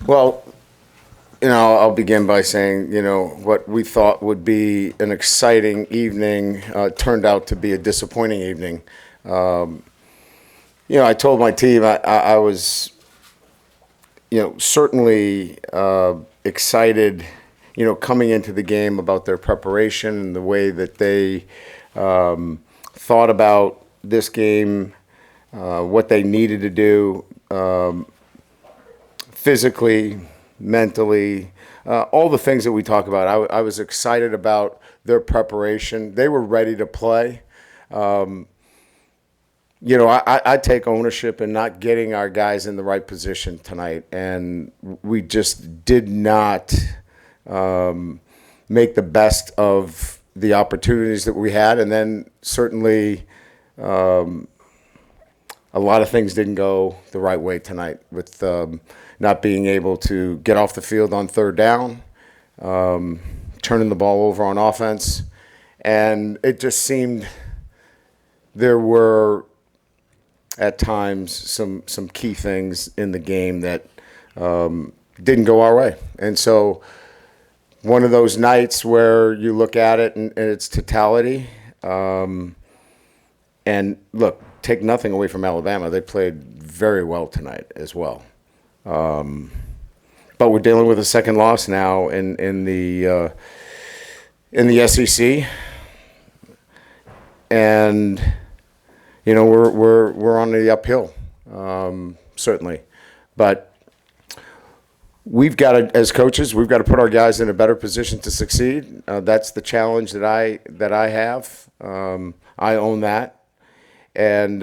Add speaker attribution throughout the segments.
Speaker 1: Well, I'll begin by saying, what we thought would be an exciting evening turned out to be a disappointing evening. I told my team I was, certainly excited, coming into the game about their preparation and the way that they thought about this game, what they needed to do physically, mentally, all the things that we talk about. I was excited about their preparation. They were ready to play. I take ownership in not getting our guys in the right position tonight, and we just did not make the best of the opportunities that we had, and then certainly a lot of things didn't go the right way tonight with not being able to get off the field on third down, turning the ball over on offense, and it just seemed there were at times some key things in the game that didn't go our way. And so one of those nights where you look at it and its totality, and look, take nothing away from Alabama. They played very well tonight as well. But we're dealing with a second loss now in the SEC, and we're on the uphill, certainly. But we've got to, as coaches, we've got to put our guys in a better position to succeed. That's the challenge that I have. I own that. And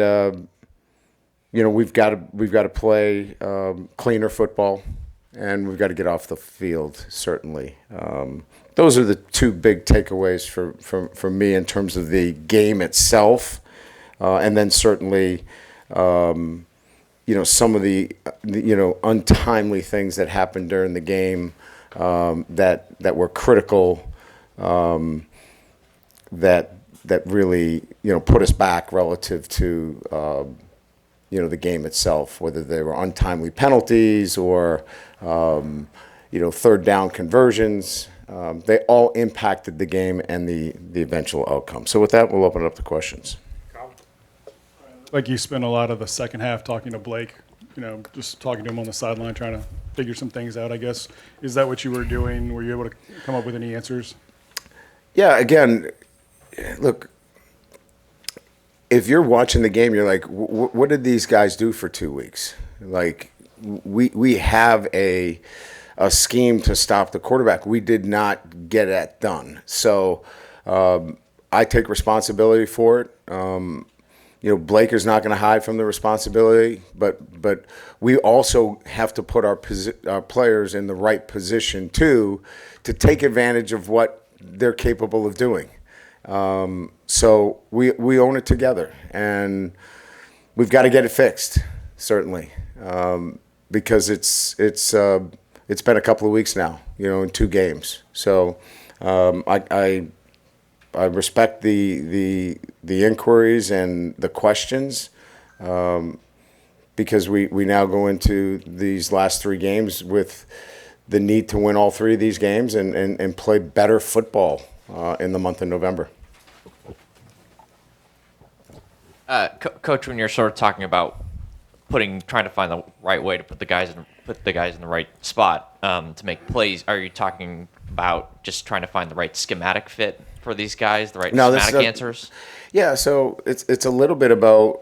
Speaker 1: we've got to play cleaner football, and we've got to get off the field. Certainly, those are the two big takeaways for me in terms of the game itself, and then certainly, some of the untimely things that happened during the game that were critical. That really, put us back relative to, the game itself, whether they were untimely penalties or, third down conversions. They all impacted the game and the eventual outcome. So with that, we'll open it up to questions.
Speaker 2: Like you spent a lot of the second half talking to Blake, just talking to him on the sideline, trying to figure some things out, I guess. Is that what you were doing? Were you able to come up with any answers?
Speaker 1: Yeah, again, look, if you're watching the game, you're like, what did these guys do for 2 weeks? Like, we have a scheme to stop the quarterback. We did not get that done. So I take responsibility for it. Blake is not going to hide from the responsibility, but we also have to put our players in the right position to take advantage of what they're capable of doing. So we own it together, and we've got to get it fixed, certainly, because it's been a couple of weeks now, in 2 games. So I respect the inquiries and the questions, because we now go into these last 3 games with the need to win all 3 of these games and play better football in the month of November.
Speaker 3: Coach, when you're sort of talking about trying to find the right way to put the guys in the right spot to make plays, are you talking about just trying to find the right schematic fit for these guys, the right schematic answers?
Speaker 1: Yeah, so it's a little bit about,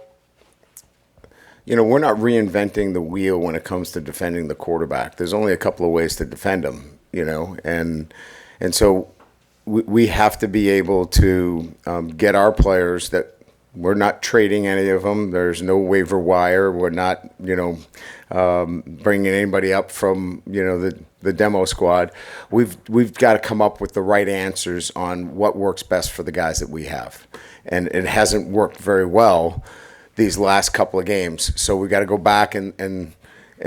Speaker 1: we're not reinventing the wheel when it comes to defending the quarterback. There's only a couple of ways to defend him, and so we have to be able to get our players that. We're not trading any of them. There's no waiver wire. We're not, bringing anybody up from, the demo squad. We've got to come up with the right answers on what works best for the guys that we have. And it hasn't worked very well these last couple of games. So we got to go back and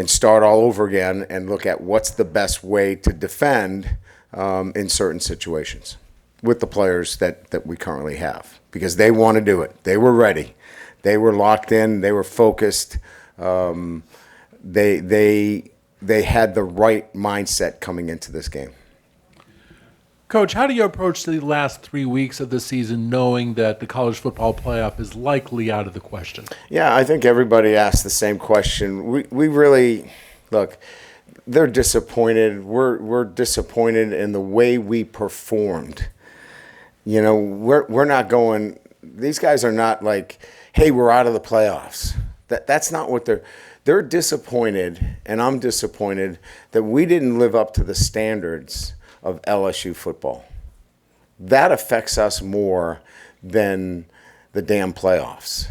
Speaker 1: start all over again and look at what's the best way to defend in certain situations with the players that we currently have. Because they want to do it. They were ready. They were locked in. They were focused. They they had the right mindset coming into this game.
Speaker 4: Coach, how do you approach the last 3 weeks of the season knowing that the college football playoff is likely out of the question?
Speaker 1: Yeah, I think everybody asked the same question. We really, look, they're disappointed. We're disappointed in the way we performed. You know, we're not going, these guys are not like, hey, we're out of the playoffs. That's not what they're disappointed, and I'm disappointed that we didn't live up to the standards of LSU football. That affects us more than the damn playoffs.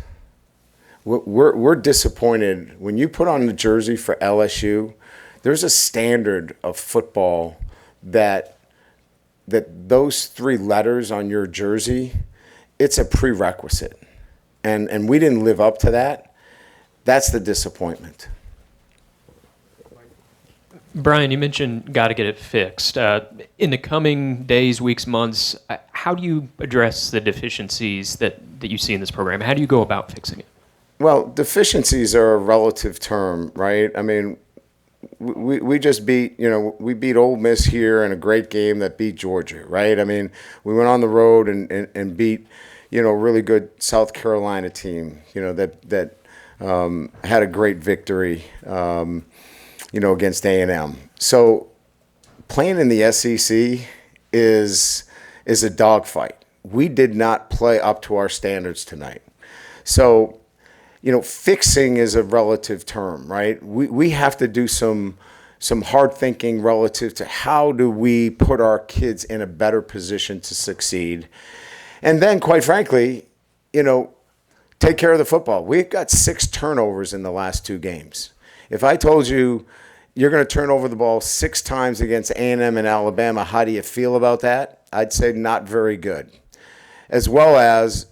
Speaker 1: We're disappointed. When you put on the jersey for LSU, there's a standard of football that those 3 letters on your jersey, it's a prerequisite. And we didn't live up to that. That's the disappointment.
Speaker 5: Brian, you mentioned got to get it fixed. In the coming days, weeks, months, how do you address the deficiencies that you see in this program? How do you go about fixing it?
Speaker 1: Well, deficiencies are a relative term, right? I mean, we just beat, we beat Ole Miss here in a great game that beat Georgia, right? I mean, we went on the road and beat, a really good South Carolina team, that had a great victory, against A&M. So playing in the SEC is a dogfight. We did not play up to our standards tonight. So, fixing is a relative term, right? We have to do some hard thinking relative to how do we put our kids in a better position to succeed. And then, quite frankly, take care of the football. We've got 6 turnovers in the last 2 games. If I told you you're going to turn over the ball 6 times against A&M and Alabama, how do you feel about that? I'd say not very good. As well as,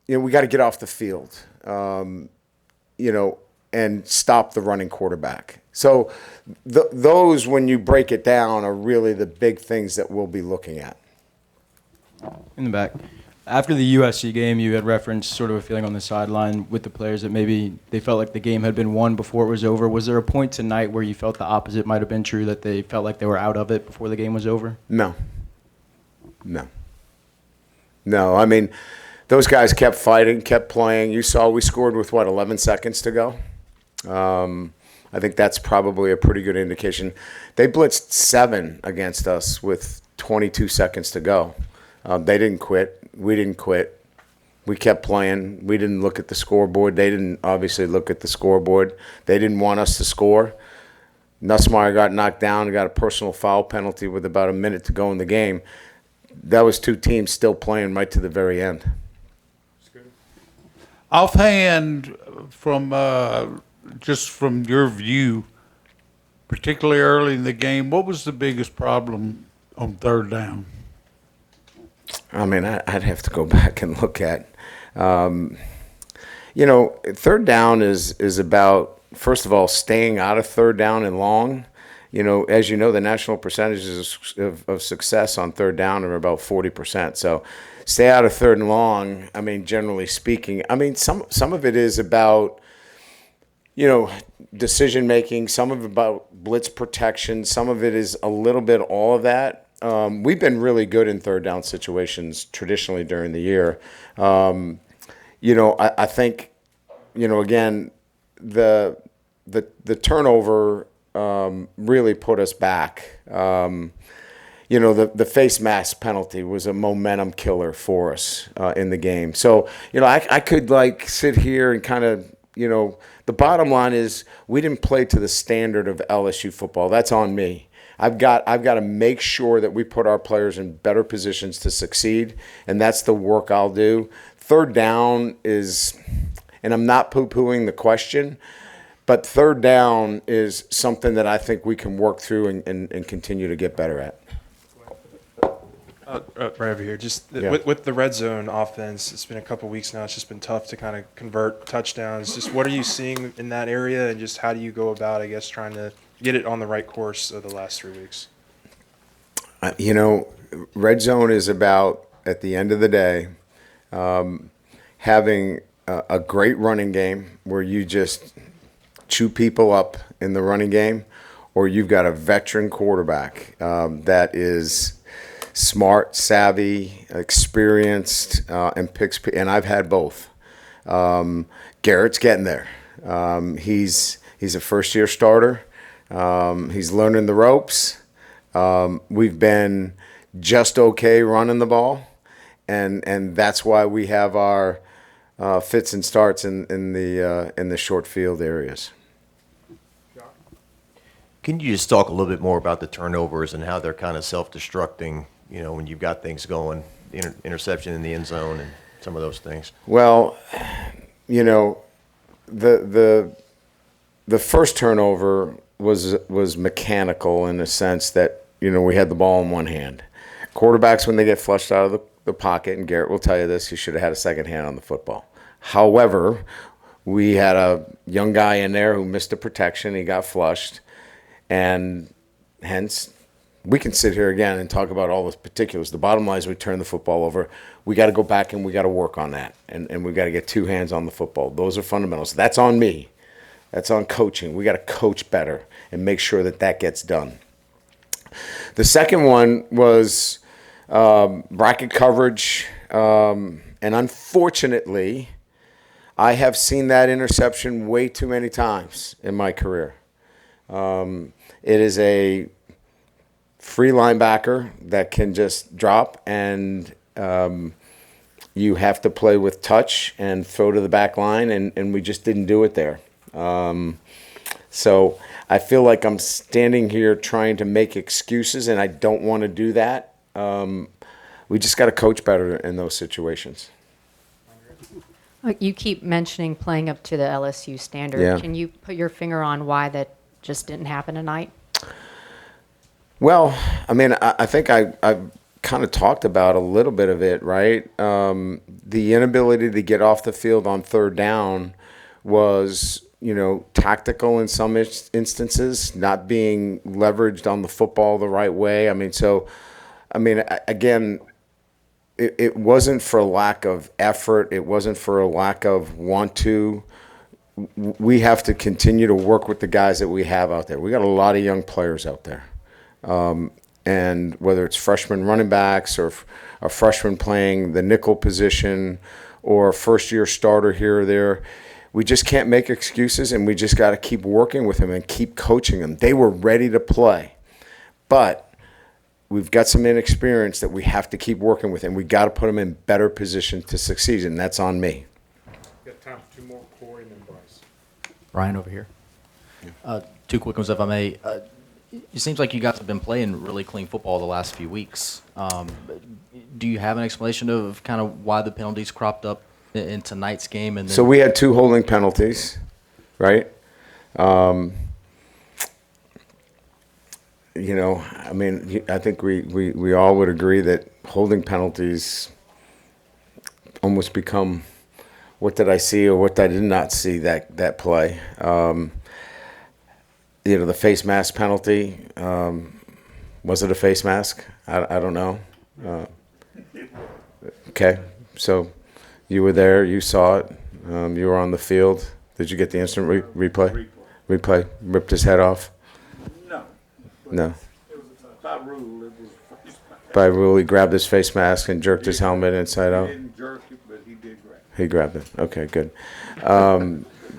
Speaker 1: we got to get off the field, and stop the running quarterback. So those, when you break it down, are really the big things that we'll be looking at.
Speaker 6: In the back. After the USC game, you had referenced sort of a feeling on the sideline with the players that maybe they felt like the game had been won before it was over. Was there a point tonight where you felt the opposite might have been true, that they felt like they were out of it before the game was over?
Speaker 1: No. I mean, those guys kept fighting, kept playing. You saw we scored with, 11 seconds to go? I think that's probably a pretty good indication. They blitzed 7 against us with 22 seconds to go. They didn't quit. We didn't quit. We kept playing. We didn't look at the scoreboard. They didn't obviously look at the scoreboard. They didn't want us to score. Nussmeier got knocked down and got a personal foul penalty with about a minute to go in the game. That was 2 teams still playing right to the very end.
Speaker 7: Offhand, from your view, particularly early in the game, what was the biggest problem on 3rd down?
Speaker 1: I mean, I'd have to go back and look at. 3rd down is about, first of all, staying out of 3rd down and long. As you know, the national percentages of success on 3rd down are about 40%. So stay out of 3rd and long. I mean, generally speaking, some of it is about, decision making. Some of it about blitz protection. Some of it is a little bit all of that. We've been really good in 3rd down situations traditionally during the year. I think, again, the turnover really put us back. The face mask penalty was a momentum killer for us in the game. So, I could sit here and kind of, the bottom line is we didn't play to the standard of LSU football. That's on me. I've got to make sure that we put our players in better positions to succeed, and that's the work I'll do. 3rd down is, and I'm not poo-pooing the question, but 3rd down is something that I think we can work through and continue to get better at.
Speaker 8: Right over here. Just
Speaker 1: Yeah.
Speaker 8: with the red zone offense, it's been a couple weeks now. It's just been tough to kind of convert touchdowns. Just what are you seeing in that area, and just how do you go about, I guess, trying to get it on the right course of the last 3 weeks?
Speaker 1: Red zone is about, at the end of the day, having a great running game where you just chew people up in the running game, or you've got a veteran quarterback that is smart, savvy, experienced, and picks. And I've had both. Garrett's getting there. He's a first-year starter. He's learning the ropes. We've been just okay running the ball, and that's why we have our fits and starts in the short field areas.
Speaker 9: Can you just talk a little bit more about the turnovers and how they're kind of self-destructing, when you've got things going, interception in the end zone and some of those things?
Speaker 1: Well, the first turnover was mechanical in the sense that, we had the ball in one hand. Quarterbacks, when they get flushed out of the pocket, and Garrett will tell you this, he should have had a second hand on the football. However, we had a young guy in there who missed the protection. He got flushed. And hence, we can sit here again and talk about all the particulars. The bottom line is we turn the football over. We got to go back and we got to work on that. And we got to get two hands on the football. Those are fundamentals. That's on me. That's on coaching. We got to coach better and make sure that gets done. The second one was bracket coverage. And unfortunately, I have seen that interception way too many times in my career. It is a free linebacker that can just drop, and you have to play with touch and throw to the back line, and we just didn't do it there. So I feel like I'm standing here trying to make excuses, and I don't want to do that. We just got to coach better in those situations.
Speaker 10: You keep mentioning playing up to the LSU standard.
Speaker 1: Yeah.
Speaker 10: Can you put your finger on why that just didn't happen tonight?
Speaker 1: Well, I think I've kind of talked about a little bit of it, right? The inability to get off the field on third down was, tactical in some instances, not being leveraged on the football the right way. Again, it wasn't for lack of effort. It wasn't for a lack of want to. We have to continue to work with the guys that we have out there. We got a lot of young players out there. And whether it's freshman running backs or a freshman playing the nickel position or a first-year starter here or there, we just can't make excuses, and we just got to keep working with them and keep coaching them. They were ready to play, but we've got some inexperience that we have to keep working with, and we got to put them in better position to succeed, and that's on me.
Speaker 7: Got time for two more, Corey and then Bryce.
Speaker 11: Ryan over here. Two quick ones, if I may. It seems like you guys have been playing really clean football the last few weeks. Do you have an explanation of kind of why the penalties cropped up in tonight's game? And then,
Speaker 1: So we had two holding penalties, right? I think we all would agree that holding penalties almost become what did I see or what I did not see that play. The face mask penalty, was it a face mask? I don't know. Okay, so you were there, you saw it, you were on the field. Did you get the instant replay? Replay, ripped his head off? No.
Speaker 7: By rule, it was face mask.
Speaker 1: By rule, he grabbed his face mask and jerked his helmet inside out?
Speaker 7: He didn't jerk it, but he did grab it.
Speaker 1: He grabbed it. Okay, good.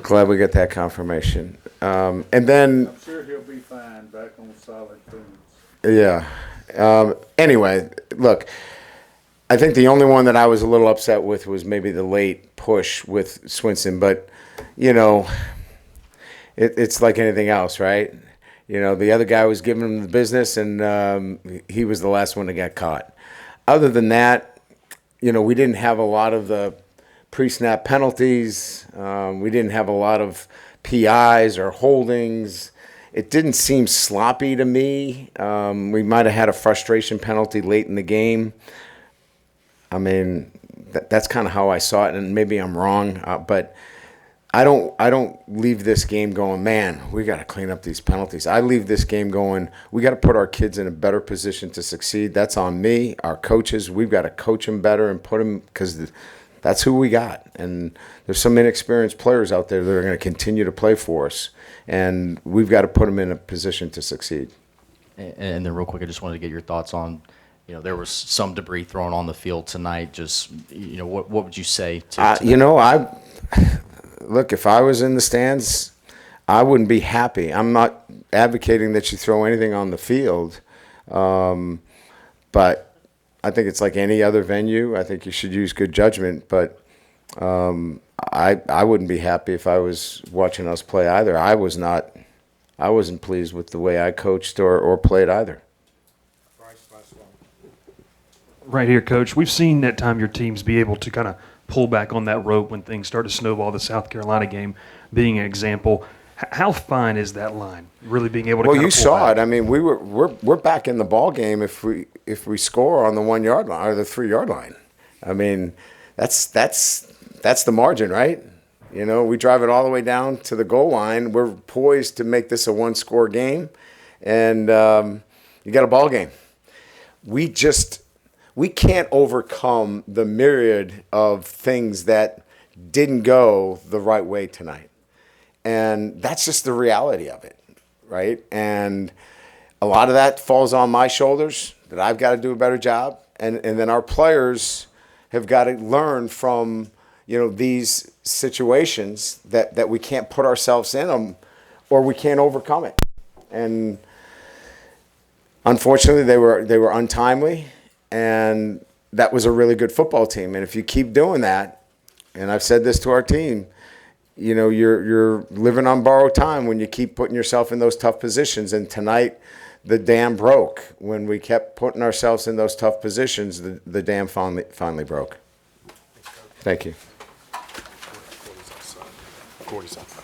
Speaker 1: Glad we get that confirmation. And then,
Speaker 7: I'm sure he'll be fine back on solid foods.
Speaker 1: yeah. Anyway, look, I think the only one that I was a little upset with was maybe the late push with Swinson. But, it's like anything else, right? The other guy was giving him the business, and he was the last one to get caught. Other than that, we didn't have a lot of the pre-snap penalties. We didn't have a lot of PIs or holdings. It didn't seem sloppy to me. We might have had a frustration penalty late in the game. That's kind of how I saw it, and maybe I'm wrong, but I don't leave this game going, man, we got to clean up these penalties. I leave this game going, we got to put our kids in a better position to succeed. That's on me, our coaches. We've got to coach them better and put them, because the that's who we got. And there's some inexperienced players out there that are going to continue to play for us, and we've got to put them in a position to succeed.
Speaker 11: And then real quick, I just wanted to get your thoughts on, there was some debris thrown on the field tonight. Just, what would you say to
Speaker 1: Look, if I was in the stands, I wouldn't be happy. I'm not advocating that you throw anything on the field, but I think it's like any other venue. I think you should use good judgment, but I wouldn't be happy if I was watching us play either. I wasn't pleased with the way I coached or played either.
Speaker 12: Right here, Coach. We've seen at time your teams be able to kind of pull back on that rope when things start to snowball. The South Carolina game being an example. How fine is that line? Really being able to.
Speaker 1: Well, you saw it. I mean, we're back in the ball game if we score on the 1 yard line or the 3 yard line. I mean, that's the margin, right? We drive it all the way down to the goal line. We're poised to make this a 1-score game, and you got a ball game. We can't overcome the myriad of things that didn't go the right way tonight. And that's just the reality of it, right? And a lot of that falls on my shoulders, that I've got to do a better job. And then our players have got to learn from, these situations that we can't put ourselves in them or we can't overcome it. And unfortunately, they were untimely. And that was a really good football team. And if you keep doing that, and I've said this to our team, you're living on borrowed time when you keep putting yourself in those tough positions. And tonight, the dam broke. When we kept putting ourselves in those tough positions, the dam finally broke. Thank you.
Speaker 8: 40 something.